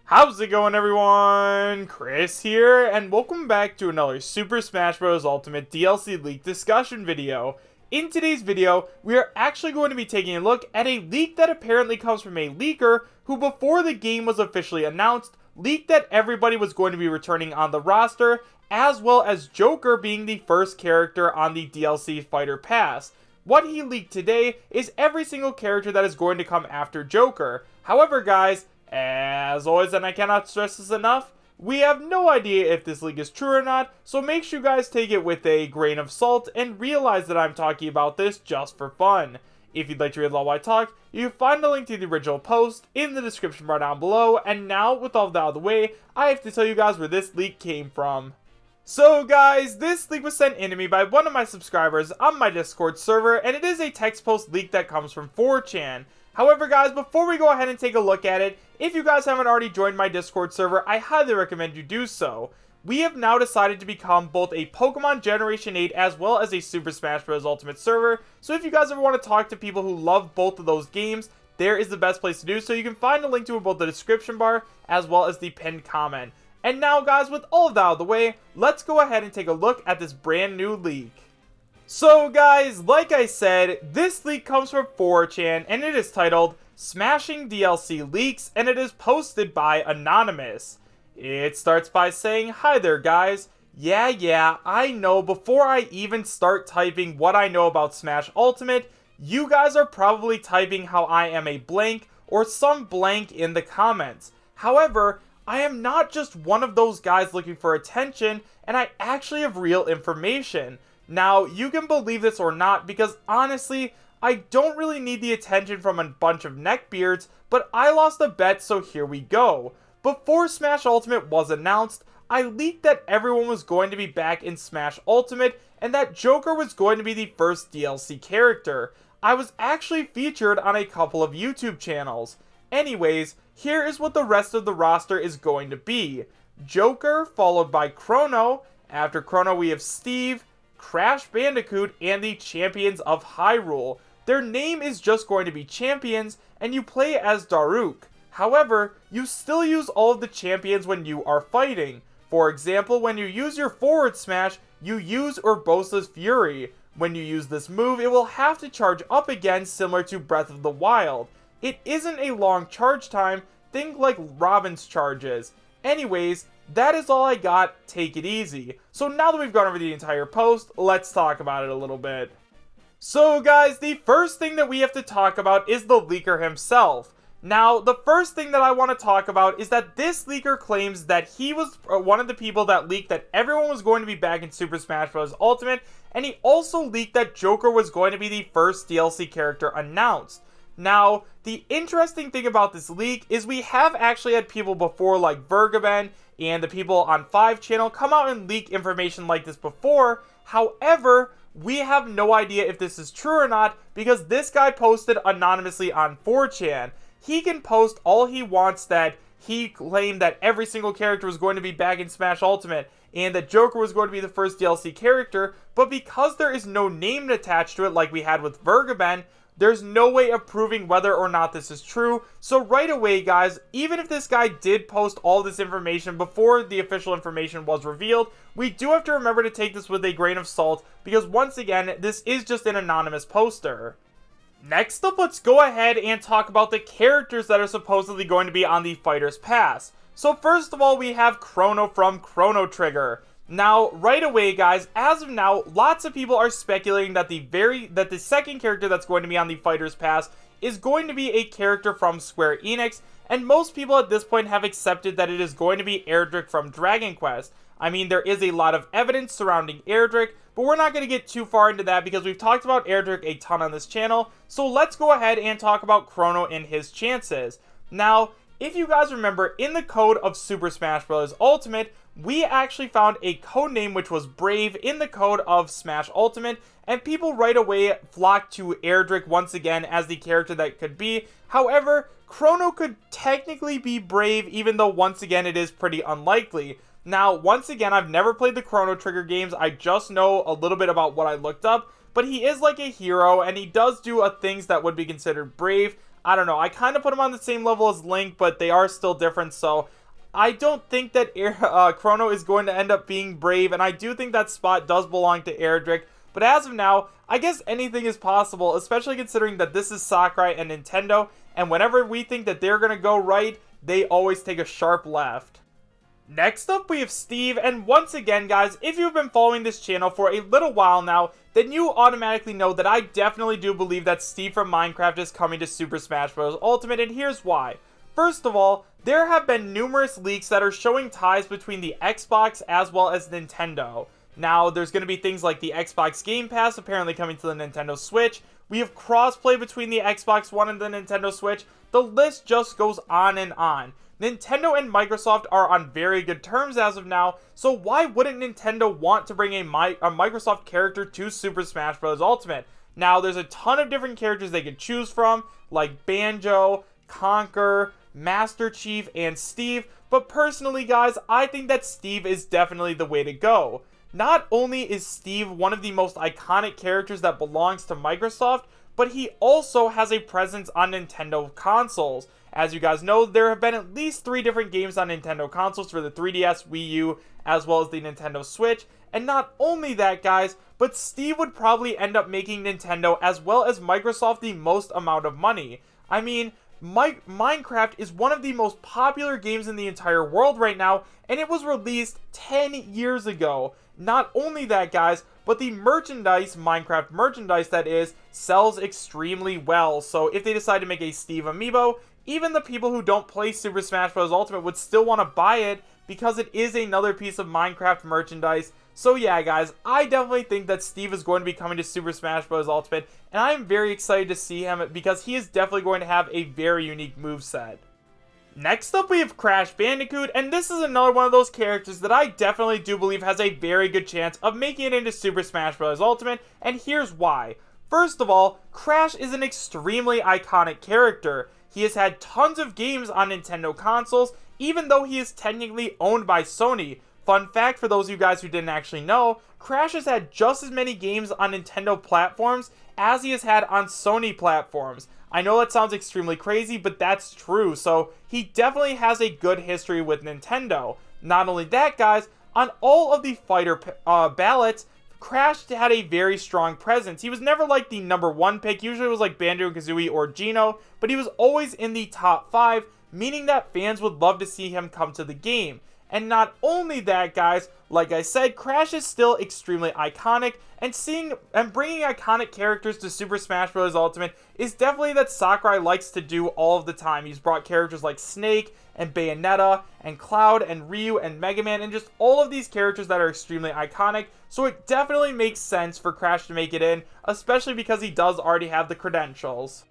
How's it going, everyone? Chris here, and welcome back to another Super Smash Bros. Ultimate DLC leak discussion video. In today's video, we are actually going to be taking a look at a leak that apparently comes from a leaker who, before the game was officially announced, leaked that everybody was going to be returning on the roster, as well as Joker being the first character on the DLC Fighter Pass. What he leaked today is every single character that is going to come after Joker. However, guys, as always, and I cannot stress this enough, we have no idea if this leak is true or not, so make sure you guys take it with a grain of salt and realize that I'm talking about this just for fun. If you'd like to read all I talk, you can find the link to the original post in the description bar down below, and now, with all that out of the way, I have to tell you guys where this leak came from. So guys, this leak was sent in to me by one of my subscribers on my Discord server, and it is a text post leak that comes from 4chan. However, guys, before we go ahead and take a look at it, if you guys haven't already joined my Discord server, I highly recommend you do so. We have now decided to become both a Pokemon Generation 8 as well as a Super Smash Bros. Ultimate server, so if you guys ever want to talk to people who love both of those games, there is the best place to do so. You can find a link to it in both the description bar as well as the pinned comment. And now, guys, with all of that out of the way, let's go ahead and take a look at this brand new leak. So guys, like I said, this leak comes from 4chan, and it is titled Smashing DLC Leaks, and it is posted by Anonymous. It starts by saying, "Hi there guys, yeah, I know before I even start typing what I know about Smash Ultimate, you guys are probably typing how I am a blank or some blank in the comments. However, I am not just one of those guys looking for attention, and I actually have real information. Now, you can believe this or not, because honestly, I don't really need the attention from a bunch of neckbeards, but I lost a bet, so here we go. Before Smash Ultimate was announced, I leaked that everyone was going to be back in Smash Ultimate, and that Joker was going to be the first DLC character. I was actually featured on a couple of YouTube channels. Anyways, here is what the rest of the roster is going to be. Joker, followed by Chrono. After Chrono, we have Steve, Crash Bandicoot, and the Champions of Hyrule. Their name is just going to be Champions, and you play as Daruk. However, you still use all of the champions when you are fighting. For example, when you use your forward smash, you use Urbosa's Fury. When you use this move, it will have to charge up again, similar to Breath of the Wild. It isn't a long charge time, think like Robin's charges. Anyways, that is all I got, take it easy. So now that we've gone over the entire post, let's talk about it a little bit. So guys, the first thing that we have to talk about is the leaker himself. Now, the first thing that I want to talk about is that this leaker claims that he was one of the people that leaked that everyone was going to be back in Super Smash Bros. Ultimate, and he also leaked that Joker was going to be the first DLC character announced. Now, the interesting thing about this leak is we have actually had people before like Vergaben and the people on 5channel come out and leak information like this before. However, we have no idea if this is true or not because this guy posted anonymously on 4chan. He can post all he wants that he claimed that every single character was going to be back in Smash Ultimate and that Joker was going to be the first DLC character, but because there is no name attached to it like we had with Vergaben, there's no way of proving whether or not this is true. So right away, guys, even if this guy did post all this information before the official information was revealed, we do have to remember to take this with a grain of salt because once again, this is just an anonymous poster. Next up, let's go ahead and talk about the characters that are supposedly going to be on the Fighter's Pass. So first of all, we have Chrono from Chrono Trigger. Now, right away, guys, as of now, lots of people are speculating that the second character that's going to be on the Fighter's Pass is going to be a character from Square Enix, and most people at this point have accepted that it is going to be Erdrick from Dragon Quest. I mean, there is a lot of evidence surrounding Erdrick, but we're not going to get too far into that because we've talked about Erdrick a ton on this channel, so let's go ahead and talk about Chrono and his chances. Now, if you guys remember, in the code of Super Smash Bros. Ultimate, we actually found a code name which was Brave in the code of Smash Ultimate, and people right away flocked to Erdrick once again as the character that could be. However, Chrono could technically be Brave, even though once again it is pretty unlikely. Now, once again, I've never played the Chrono Trigger games, I just know a little bit about what I looked up, but he is like a hero, and he does do things that would be considered brave. I don't know, I kind of put him on the same level as Link, but they are still different, so I don't think that Chrono is going to end up being Brave, and I do think that spot does belong to Erdrick. But as of now, I guess anything is possible, especially considering that this is Sakurai and Nintendo, and whenever we think that they're going to go right, they always take a sharp left. Next up, we have Steve, and once again, guys, if you've been following this channel for a little while now, then you automatically know that I definitely do believe that Steve from Minecraft is coming to Super Smash Bros. Ultimate, and here's why. First of all, there have been numerous leaks that are showing ties between the Xbox as well as Nintendo. Now, there's going to be things like the Xbox Game Pass apparently coming to the Nintendo Switch. We have crossplay between the Xbox One and the Nintendo Switch. The list just goes on and on. Nintendo and Microsoft are on very good terms as of now, so why wouldn't Nintendo want to bring a Microsoft character to Super Smash Bros. Ultimate? Now, there's a ton of different characters they could choose from, like Banjo, Conker, Master Chief, and Steve, but personally, guys, I think that Steve is definitely the way to go. Not only is Steve one of the most iconic characters that belongs to Microsoft, but he also has a presence on Nintendo consoles. As you guys know, there have been at least 3 different games on Nintendo consoles for the 3DS, Wii U, as well as the Nintendo Switch. And not only that, guys, but Steve would probably end up making Nintendo as well as Microsoft the most amount of money. I mean, Minecraft is one of the most popular games in the entire world right now, and it was released 10 years ago. Not only that, guys, but the merchandise, Minecraft merchandise that is, sells extremely well. So if they decide to make a Steve amiibo, even the people who don't play Super Smash Bros. Ultimate would still want to buy it because it is another piece of Minecraft merchandise. So yeah, guys, I definitely think that Steve is going to be coming to Super Smash Bros. Ultimate, and I'm very excited to see him because he is definitely going to have a very unique moveset. Next up, we have Crash Bandicoot, and this is another one of those characters that I definitely do believe has a very good chance of making it into Super Smash Bros. Ultimate, and here's why. First of all, Crash is an extremely iconic character. He has had tons of games on Nintendo consoles, even though he is technically owned by Sony. Fun fact for those of you guys who didn't actually know, Crash has had just as many games on Nintendo platforms as he has had on Sony platforms. I know that sounds extremely crazy, but that's true, so he definitely has a good history with Nintendo. Not only that, guys, on all of the fighter ballots, Crash had a very strong presence. He was never like the #1 pick, usually it was like Banjo-Kazooie or Zeno, but he was always in the top 5, meaning that fans would love to see him come to the game. And not only that, guys, like I said, Crash is still extremely iconic, and bringing iconic characters to Super Smash Bros. Ultimate is definitely that Sakurai likes to do all of the time. He's brought characters like Snake and Bayonetta and Cloud and Ryu and Mega Man and just all of these characters that are extremely iconic, so it definitely makes sense for Crash to make it in, especially because he does already have the credentials.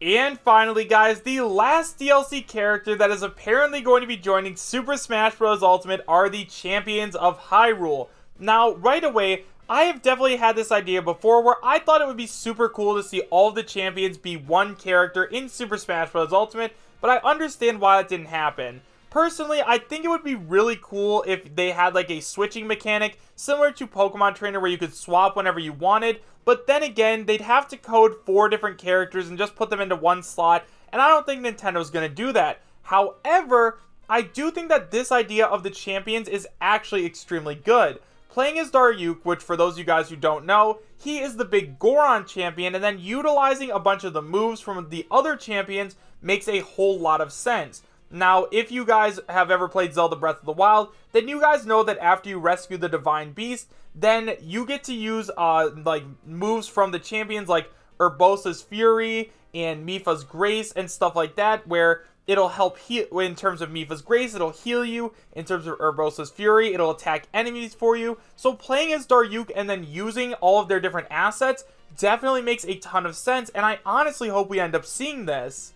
And finally, guys, the last DLC character that is apparently going to be joining Super Smash Bros. Ultimate are the Champions of Hyrule. Now, right away, I have definitely had this idea before where I thought it would be super cool to see all of the champions be one character in Super Smash Bros. Ultimate, but I understand why that didn't happen. Personally, I think it would be really cool if they had like a switching mechanic similar to Pokemon Trainer where you could swap whenever you wanted, but then again, they'd have to code 4 different characters and just put them into one slot, and I don't think Nintendo's going to do that. However, I do think that this idea of the champions is actually extremely good. Playing as Daryuke, which for those of you guys who don't know, he is the big Goron champion, and then utilizing a bunch of the moves from the other champions makes a whole lot of sense. Now, if you guys have ever played Zelda Breath of the Wild, then you guys know that after you rescue the Divine Beast, then you get to use like moves from the champions like Urbosa's Fury and Mipha's Grace and stuff like that, where it'll help heal. In terms of Mipha's Grace, it'll heal you. In terms of Urbosa's Fury, it'll attack enemies for you. So playing as Daryuke and then using all of their different assets definitely makes a ton of sense, and I honestly hope we end up seeing this.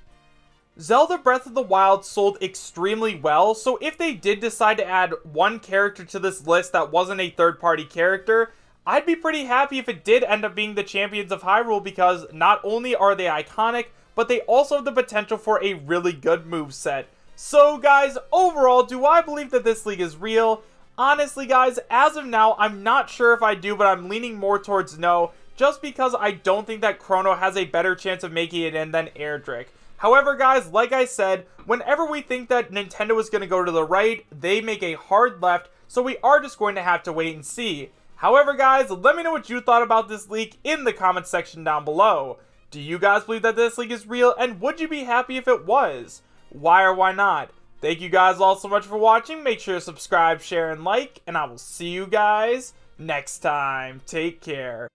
Zelda Breath of the Wild sold extremely well, so if they did decide to add one character to this list that wasn't a third-party character, I'd be pretty happy if it did end up being the Champions of Hyrule, because not only are they iconic, but they also have the potential for a really good moveset. So guys, overall, do I believe that this league is real? Honestly guys, as of now, I'm not sure if I do, but I'm leaning more towards no, just because I don't think that Chrono has a better chance of making it in than Erdrick. However, guys, like I said, whenever we think that Nintendo is going to go to the right, they make a hard left, so we are just going to have to wait and see. However, guys, let me know what you thought about this leak in the comment section down below. Do you guys believe that this leak is real, and would you be happy if it was? Why or why not? Thank you guys all so much for watching. Make sure to subscribe, share, and like, and I will see you guys next time. Take care.